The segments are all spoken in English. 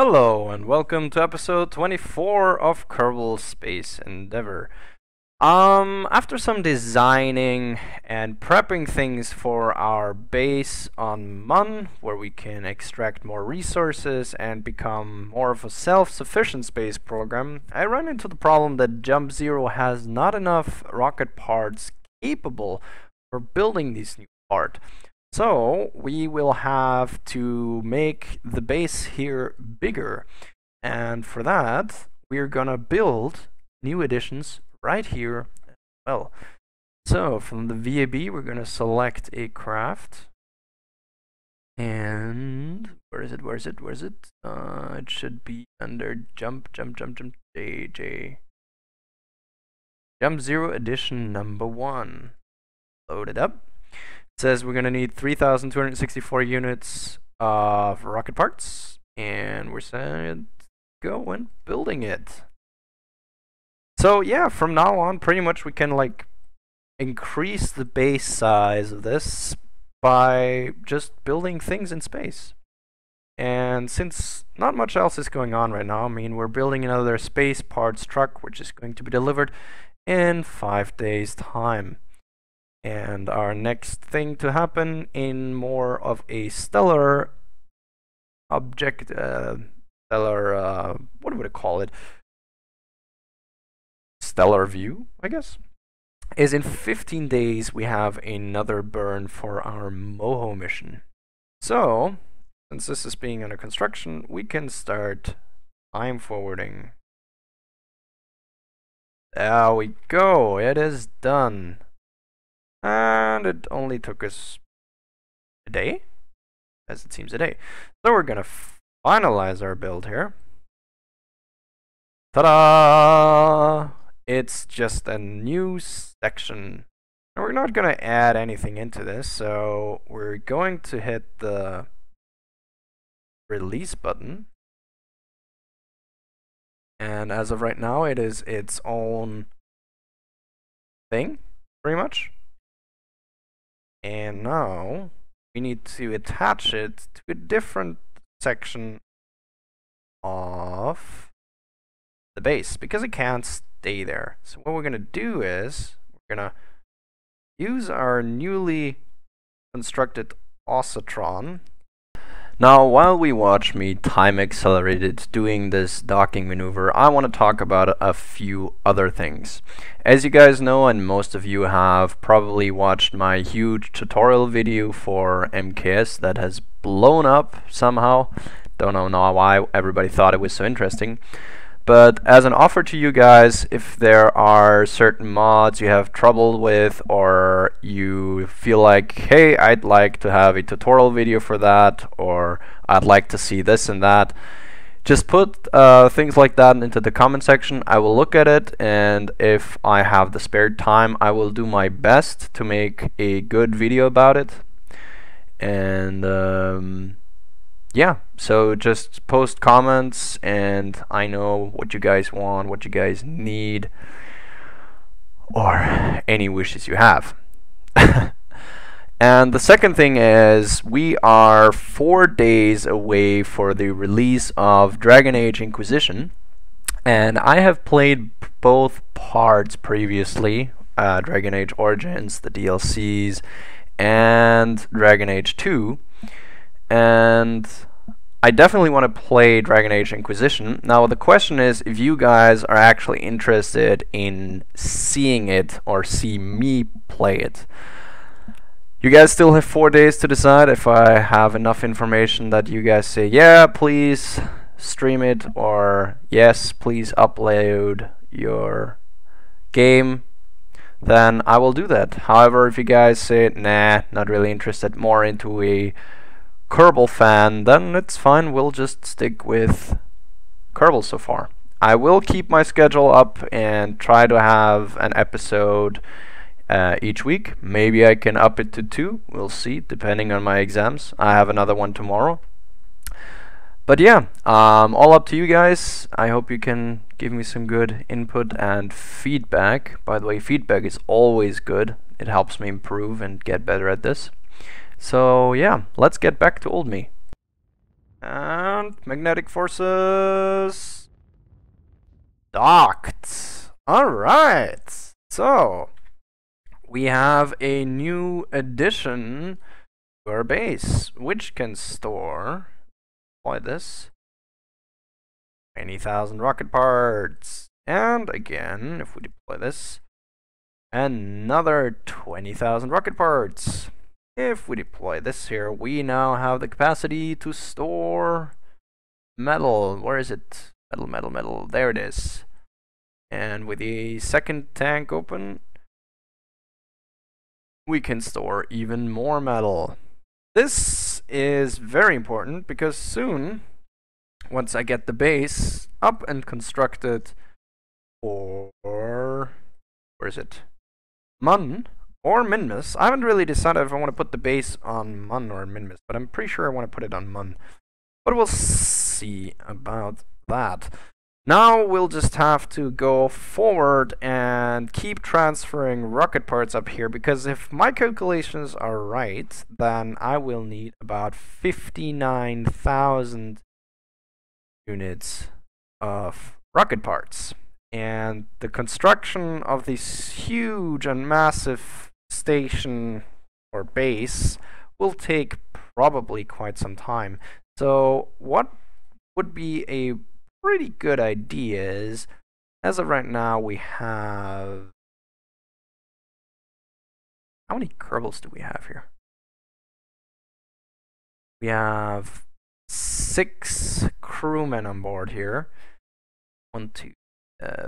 Hello and welcome to episode 24 of Kerbal Space Endeavour. After some designing and prepping things for our base on Mun, where we can extract more resources and become more of a self-sufficient space program, I run into the problem that Jump Zero has not enough rocket parts capable for building these new parts. So we will have to make the base here bigger, and for that we're gonna build new additions right here as well. So from the VAB we're gonna select a craft, and where is it? It should be under jump JJ. Jump Zero edition number 1. Load it up. Says we're gonna need 3,264 units of rocket parts, and we're set go and building it. So yeah, from now on pretty much we can like increase the base size of this by just building things in space. And since not much else is going on right now, I mean, we're building another space parts truck which is going to be delivered in 5 days time. And our next thing to happen in more of a stellar object, what would I call it? Stellar view, I guess, is in 15 days we have another burn for our Moho mission. So, since this is being under construction, we can start time forwarding. There we go, it is done. And it only took us a day, as it seems a day. So we're gonna finalize our build here. Ta-da! It's just a new section. And we're not gonna add anything into this, so we're going to hit the release button. And as of right now, it is its own thing, pretty much. And now we need to attach it to a different section of the base because it can't stay there. So what we're going to do is we're going to use our newly constructed Oscitron. Now, while we watch me time accelerated doing this docking maneuver, I want to talk about a few other things. As you guys know, and most of you have probably watched my huge tutorial video for MKS that has blown up somehow. Don't know why everybody thought it was so interesting. But as an offer to you guys, if there are certain mods you have trouble with, or you feel like, hey, I'd like to have a tutorial video for that, or I'd like to see this and that, just put things like that into the comment section. I will look at it, and if I have the spare time, I will do my best to make a good video about it. And yeah, so just post comments and I know what you guys want, what you guys need, or any wishes you have. And the second thing is we are 4 days away for the release of Dragon Age Inquisition, and I have played both parts previously, Dragon Age Origins, the DLCs, and Dragon Age 2. And I definitely want to play Dragon Age Inquisition. Now the question is if you guys are actually interested in seeing it or see me play it. You guys still have 4 days to decide. If I have enough information that you guys say, yeah, please stream it, or yes, please upload your game, then I will do that. However, if you guys say, nah, not really interested, more into a Kerbal fan, then it's fine, we'll just stick with Kerbal so far. I will keep my schedule up and try to have an episode each week. Maybe I can up it to 2, we'll see, depending on my exams. I have another one tomorrow. But yeah, all up to you guys. I hope you can give me some good input and feedback. By the way, feedback is always good. It helps me improve and get better at this. So yeah, let's get back to old me. And magnetic forces docked. Alright. So we have a new addition to our base, which can store, deploy this, 20,000 rocket parts. And again, if we deploy this, another 20,000 rocket parts. If we deploy this here, we now have the capacity to store metal. Where is it? Metal, metal, metal. There it is. And with the second tank open, we can store even more metal. This is very important because soon, once I get the base up and constructed for, where is it? Mun or Minmus. I haven't really decided if I want to put the base on Mun or Minmus, but I'm pretty sure I want to put it on Mun. But we'll see about that. Now we'll just have to go forward and keep transferring rocket parts up here, because if my calculations are right, then I will need about 59,000 units of rocket parts. And the construction of this huge and massive station or base will take probably quite some time. So what would be a pretty good idea is, as of right now, we have, how many Kerbals do we have here? We have 6 crewmen on board here. 1, 2,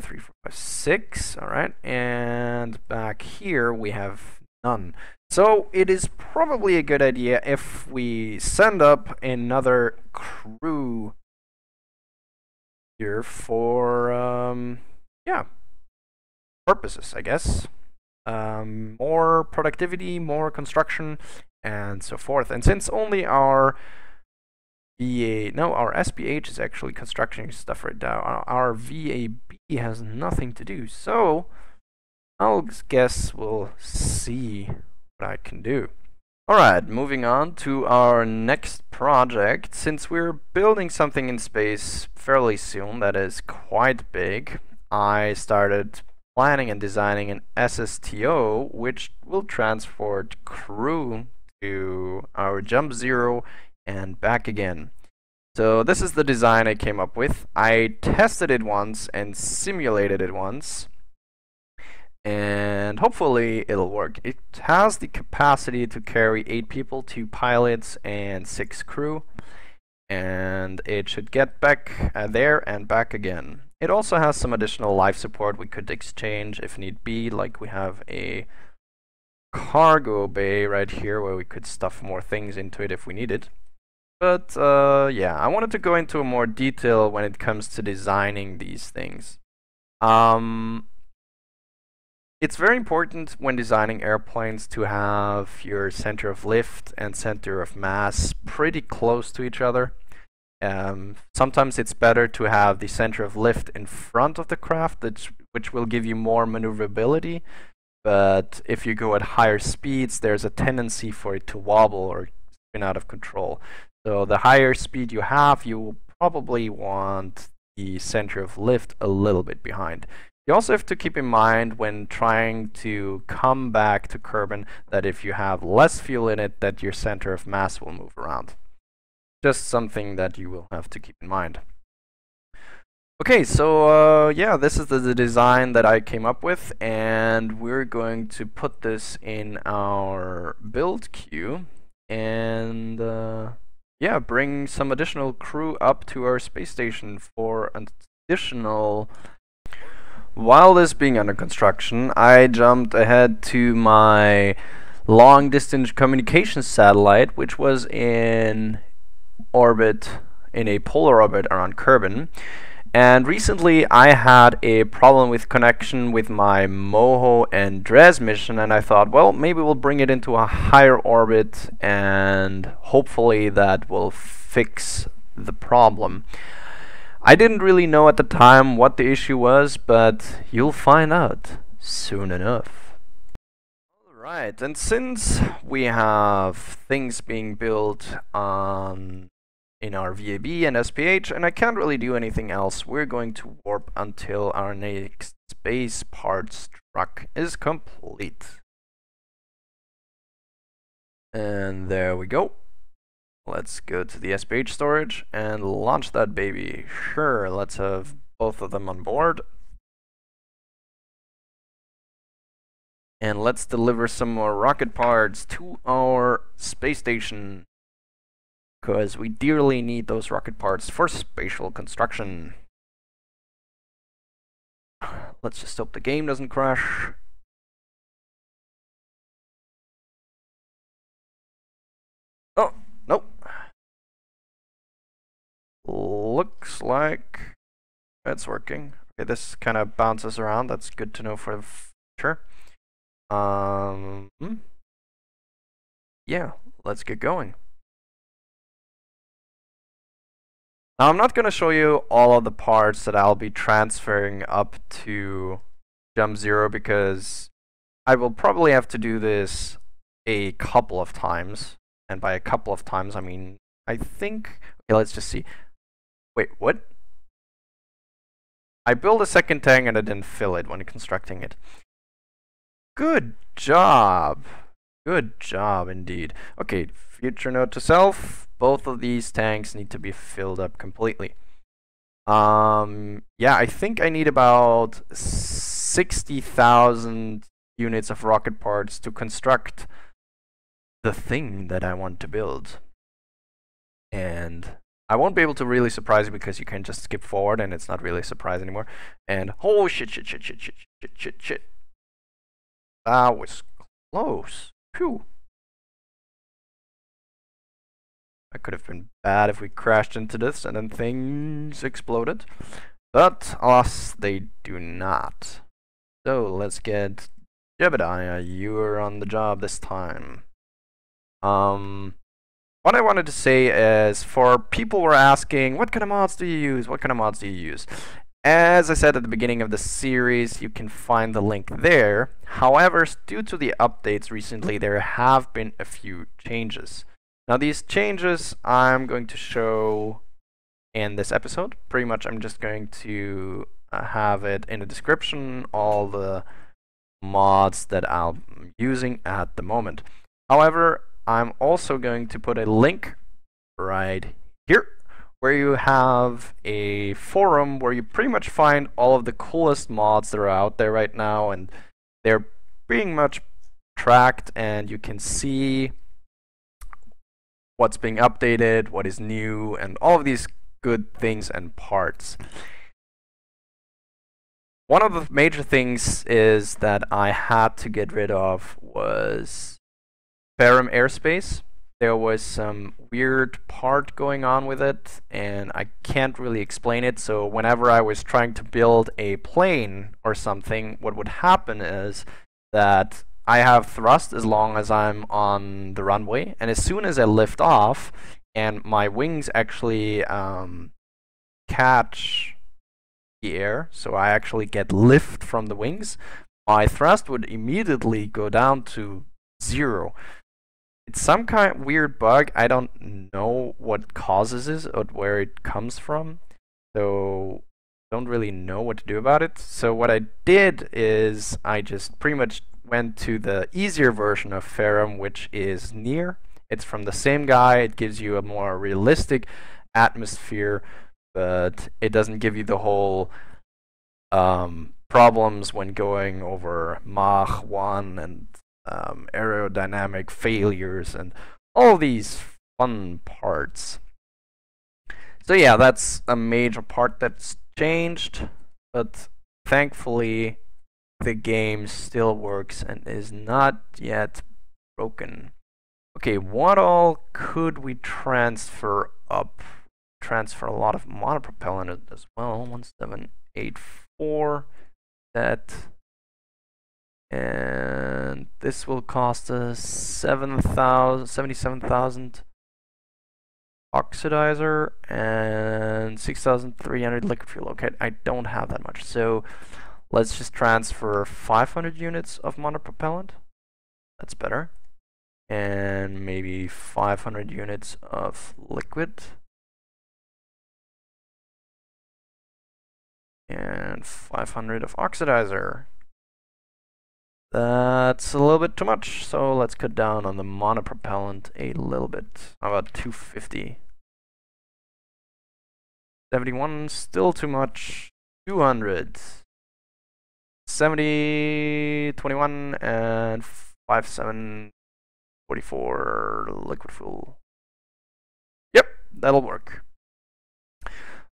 3, 4, 5, 6. All right, and back here we have none. So it is probably a good idea if we send up another crew here for purposes, I guess. More productivity, more construction, and so forth. And since only our our SPH is actually constructing stuff right now. Our VAB has nothing to do. So I'll guess we'll see what I can do. Alright, moving on to our next project. Since we're building something in space fairly soon that is quite big, I started planning and designing an SSTO which will transport crew to our Jump Zero and back again. So this is the design I came up with. I tested it once and simulated it once, and hopefully it'll work. It has the capacity to carry 8 people, 2 pilots and 6 crew, and it should get back there and back again. It also has some additional life support we could exchange if need be, like we have a cargo bay right here where we could stuff more things into it if we need it. But yeah, I wanted to go into more detail when it comes to designing these things. It's very important when designing airplanes to have your center of lift and center of mass pretty close to each other. Sometimes it's better to have the center of lift in front of the craft, which will give you more maneuverability. But if you go at higher speeds, there's a tendency for it to wobble or spin out of control. So the higher speed you have, you will probably want the center of lift a little bit behind. You also have to keep in mind when trying to come back to Kerbin that if you have less fuel in it, that your center of mass will move around. Just something that you will have to keep in mind. Okay, so yeah, this is the design that I came up with, and we're going to put this in our build queue and yeah, bring some additional crew up to our space station for an additional. While this being under construction, I jumped ahead to my long-distance communication satellite, which was in orbit, in a polar orbit around Kerbin. And recently I had a problem with connection with my Moho and Dres mission, and I thought, well, maybe we'll bring it into a higher orbit and hopefully that will fix the problem. I didn't really know at the time what the issue was, but you'll find out soon enough. Alright, and since we have things being built on in our VAB and SPH, and I can't really do anything else. We're going to warp until our next space parts truck is complete. And there we go. Let's go to the SPH storage and launch that baby. Sure, let's have both of them on board. And let's deliver some more rocket parts to our space station, because we dearly need those rocket parts for spatial construction. Let's just hope the game doesn't crash. Oh, nope. Looks like it's working. Okay, this kind of bounces around. That's good to know for the future. Yeah, let's get going. Now, I'm not going to show you all of the parts that I'll be transferring up to Jump Zero, because I will probably have to do this a couple of times. And by a couple of times, I mean, I think... Okay, let's just see. Wait, what? I built a second tank and I didn't fill it when constructing it. Good job. Good job indeed. Okay, future note to self. Both of these tanks need to be filled up completely. Yeah, I think I need about 60,000 units of rocket parts to construct the thing that I want to build. And I won't be able to really surprise you, because you can just skip forward and it's not really a surprise anymore. And oh shit. That was close. Phew. That could have been bad if we crashed into this and then things exploded. But alas, they do not. So let's get Jebediah. You're on the job this time. What I wanted to say is, for people who are asking, what kind of mods do you use? What kind of mods do you use? As I said at the beginning of the series, you can find the link there. However, due to the updates recently, there have been a few changes. Now, these changes I'm going to show in this episode. Pretty much I'm just going to have it in the description, all the mods that I'm using at the moment. However, I'm also going to put a link right here, where you have a forum where you pretty much find all of the coolest mods that are out there right now, and they're being much tracked, and you can see what's being updated, what is new, and all of these good things and parts. One of the major things is that I had to get rid of was Ferrum airspace. There was some weird part going on with it, and I can't really explain it. So whenever I was trying to build a plane or something, what would happen is that I have thrust as long as I'm on the runway, and as soon as I lift off and my wings actually catch the air, so I actually get lift from the wings, my thrust would immediately go down to 0. It's some kind of weird bug. I don't know what causes it or where it comes from, so don't really know what to do about it. So what I did is I just pretty much went to the easier version of Ferrum, which is Near. It's from the same guy. It gives you a more realistic atmosphere, but it doesn't give you the whole problems when going over Mach 1 and aerodynamic failures and all these fun parts. So yeah, that's a major part that's changed, but thankfully the game still works and is not yet broken. Okay, what all could we transfer up? Transfer a lot of monopropellant as well. 1784 that. And this will cost us 77,000 oxidizer and 6,300 liquid fuel. Okay, I don't have that much, so let's just transfer 500 units of monopropellant. That's better. And maybe 500 units of liquid. and 500 of oxidizer. That's a little bit too much, so let's cut down on the monopropellant a little bit. How about 250? 71, still too much. 200. 70, 21, and 57, 44 liquid fuel. Yep, that'll work.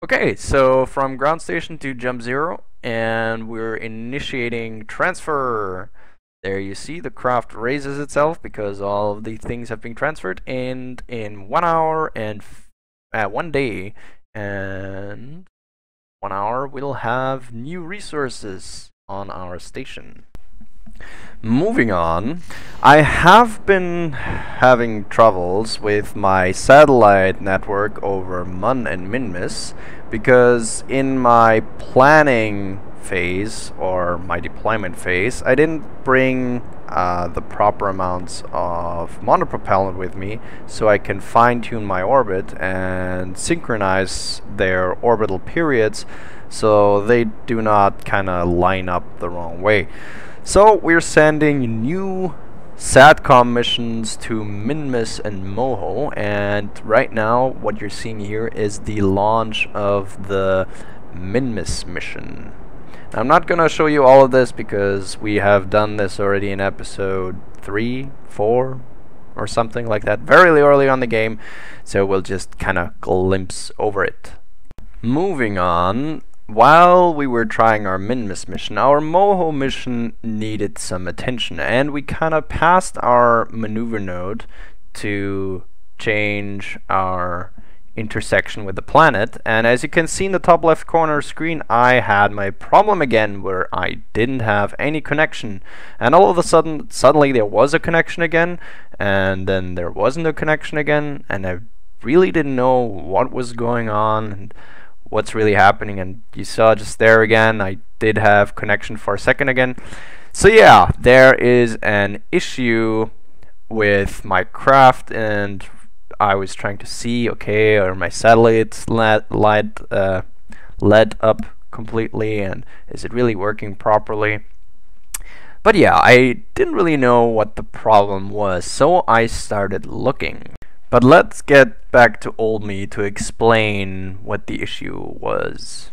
Okay, so from ground station to jump 0, and we're initiating transfer. There you see the craft raises itself because all of the things have been transferred, and in 1 hour and 1 day and 1 hour we'll have new resources on our station. Moving on, I have been having troubles with my satellite network over Mun and Minmus because in my planning phase or my deployment phase I didn't bring the proper amounts of monopropellant with me so I can fine-tune my orbit and synchronize their orbital periods so they do not kind of line up the wrong way. So we're sending new SATCOM missions to Minmus and Moho, and right now what you're seeing here is the launch of the Minmus mission. Now, I'm not gonna show you all of this because we have done this already in episode 3, 4 or something like that, very early on the game, so we'll just kind of glimpse over it. Moving on, while we were trying our Minmus mission, our Moho mission needed some attention, and we kind of passed our maneuver node to change our intersection with the planet, and as you can see in the top left corner screen, I had my problem again where I didn't have any connection, and all of a sudden suddenly there was a connection again, and then there wasn't a connection again, and I really didn't know what was going on and what's really happening. And you saw just there again I did have connection for a second again. So yeah, there is an issue with my craft, and I was trying to see, okay, are my satellites lit up completely, and is it really working properly? But yeah, I didn't really know what the problem was, so I started looking. But let's get back to old me to explain what the issue was.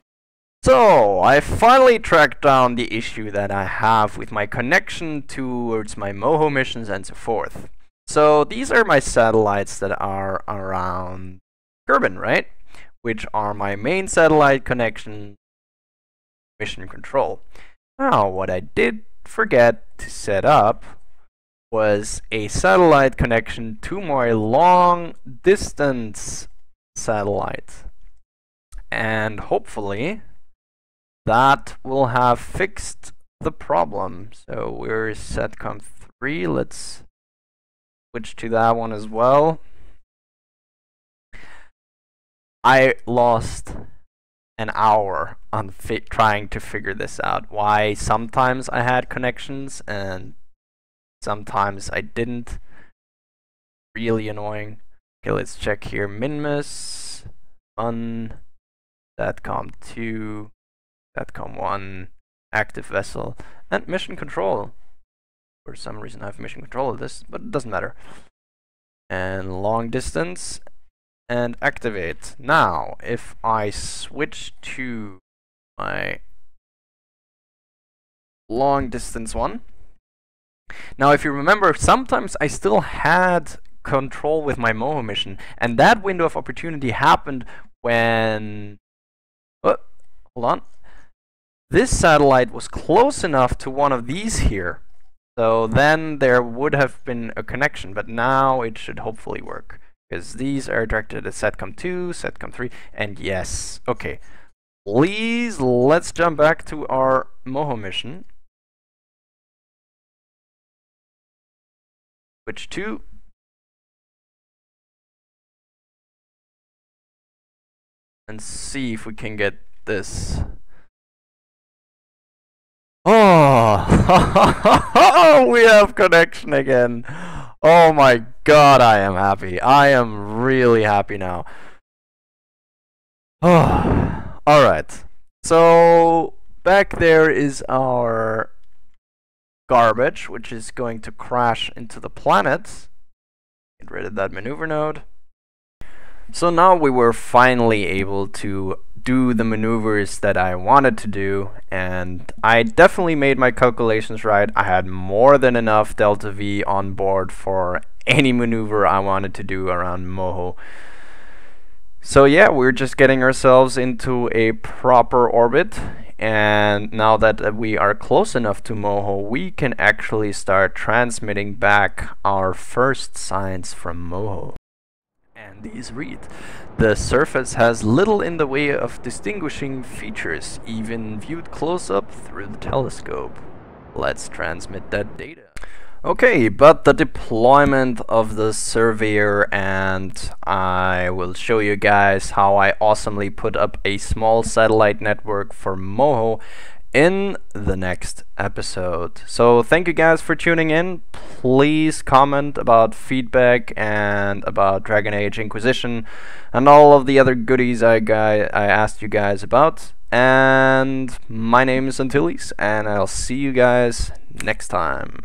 So, I finally tracked down the issue that I have with my connection towards my Moho missions and so forth. So, these are my satellites that are around Kerbin, right? Which are my main satellite connection mission control. Now, what I did forget to set up was a satellite connection to my long distance satellite, and hopefully that will have fixed the problem. So we're SATCOM 3, let's switch to that one as well. I lost an hour on trying to figure this out, why sometimes I had connections and sometimes I didn't. Really annoying. Okay, let's check here. Minmus, SATCOM 2, SATCOM 1, active vessel, and mission control. For some reason I have mission control of this, but it doesn't matter. And long distance, and activate. Now, if I switch to my long distance one, now, if you remember, sometimes I still had control with my Moho mission, and that window of opportunity happened when... Oh, hold on. This satellite was close enough to one of these here, so then there would have been a connection, but now it should hopefully work, because these are directed at SATCOM 2, SATCOM 3, and yes. Okay, please, let's jump back to our Moho mission. Switch to and see if we can get this. Oh, we have connection again. Oh my god, I am happy. I am really happy now. Oh, alright. So back there is our garbage, which is going to crash into the planet. Get rid of that maneuver node. So now we were finally able to do the maneuvers that I wanted to do, and I definitely made my calculations right. I had more than enough delta V on board for any maneuver I wanted to do around Moho. So yeah, we're just getting ourselves into a proper orbit, and now that we are close enough to Moho, we can actually start transmitting back our first Sience from Moho. And these read: the surface has little in the way of distinguishing features, even viewed close up through the telescope. Let's transmit that data. Okay, but the deployment of the surveyor, and I will show you guys how I awesomely put up a small satellite network for Moho in the next episode. So thank you guys for tuning in. Please comment about feedback and about Dragon Age Inquisition and all of the other goodies I asked you guys about. And my name is Antilles, and I'll see you guys next time.